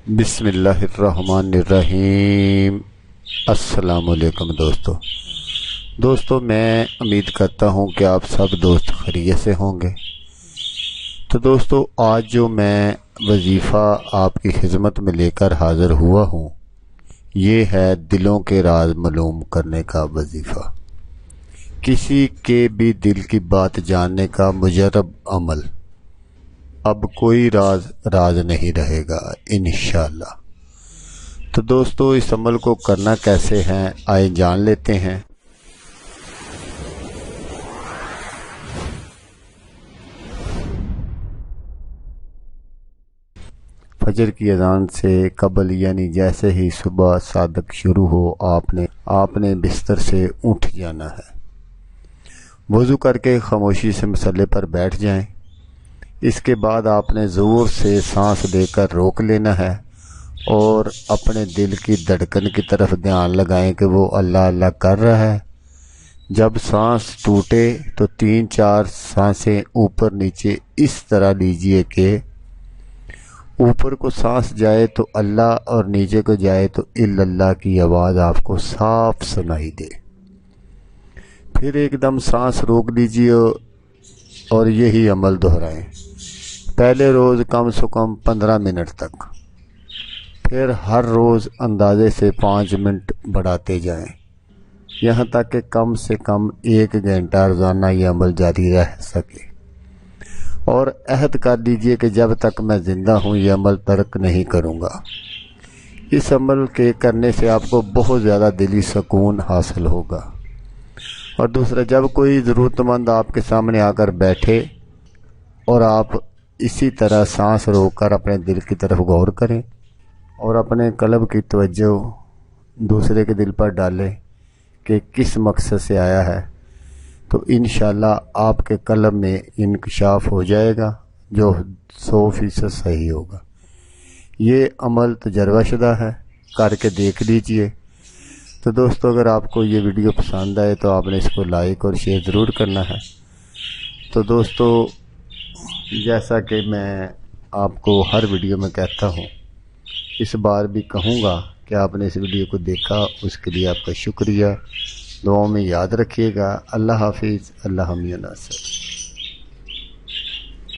بسم اللہ الرحمن الرحیم۔ السلام علیکم دوستو میں امید کرتا ہوں کہ آپ سب دوست خیریت سے ہوں گے۔ تو دوستو آج جو میں وظیفہ آپ کی خدمت میں لے کر حاضر ہوا ہوں، یہ ہے دلوں کے راز معلوم کرنے کا وظیفہ، کسی کے بھی دل کی بات جاننے کا مجرب عمل۔ اب کوئی راز نہیں رہے گا انشاءاللہ۔ تو دوستو اس عمل کو کرنا کیسے ہیں، آئے جان لیتے ہیں۔ فجر کی اذان سے قبل یعنی جیسے ہی صبح صادق شروع ہو آپ نے بستر سے اٹھ جانا ہے۔ وضو کر کے خاموشی سے مصلے پر بیٹھ جائیں۔ اس کے بعد آپ نے زور سے سانس لے کر روک لینا ہے اور اپنے دل کی دھڑکن کی طرف دھیان لگائیں کہ وہ اللہ اللہ کر رہا ہے۔ جب سانس ٹوٹے تو 3-4 سانسیں اوپر نیچے اس طرح لیجئے کہ اوپر کو سانس جائے تو اللہ اور نیچے کو جائے تو الا اللہ کی آواز آپ کو صاف سنائی دے۔ پھر ایک دم سانس روک لیجئے اور یہی عمل دہرائیں، پہلے روز کم سے کم 15 منٹ تک، پھر ہر روز اندازے سے 5 منٹ بڑھاتے جائیں، یہاں تک کہ کم سے کم 1 گھنٹہ روزانہ یہ عمل جاری رہ سکے، اور عہد کر لیجئے کہ جب تک میں زندہ ہوں یہ عمل ترک نہیں کروں گا۔ اس عمل کے کرنے سے آپ کو بہت زیادہ دلی سکون حاصل ہوگا۔ اور دوسرا، جب کوئی ضرورت مند آپ کے سامنے آ کر بیٹھے اور آپ اسی طرح سانس روک کر اپنے دل کی طرف غور کریں اور اپنے قلب کی توجہ دوسرے کے دل پر ڈالیں کہ کس مقصد سے آیا ہے، تو انشاءاللہ آپ کے قلب میں انکشاف ہو جائے گا جو 100% صحیح ہوگا۔ یہ عمل تجربہ شدہ ہے، کر کے دیکھ لیجئے۔ تو دوستو اگر آپ کو یہ ویڈیو پسند آئے تو آپ نے اس کو لائک اور شیئر ضرور کرنا ہے۔ تو دوستو جیسا کہ میں آپ کو ہر ویڈیو میں کہتا ہوں، اس بار بھی کہوں گا کہ آپ نے اس ویڈیو کو دیکھا، اس کے لیے آپ کا شکریہ۔ دعاؤں میں یاد رکھیے گا۔ اللہ حافظ، اللہ حامی ناصر۔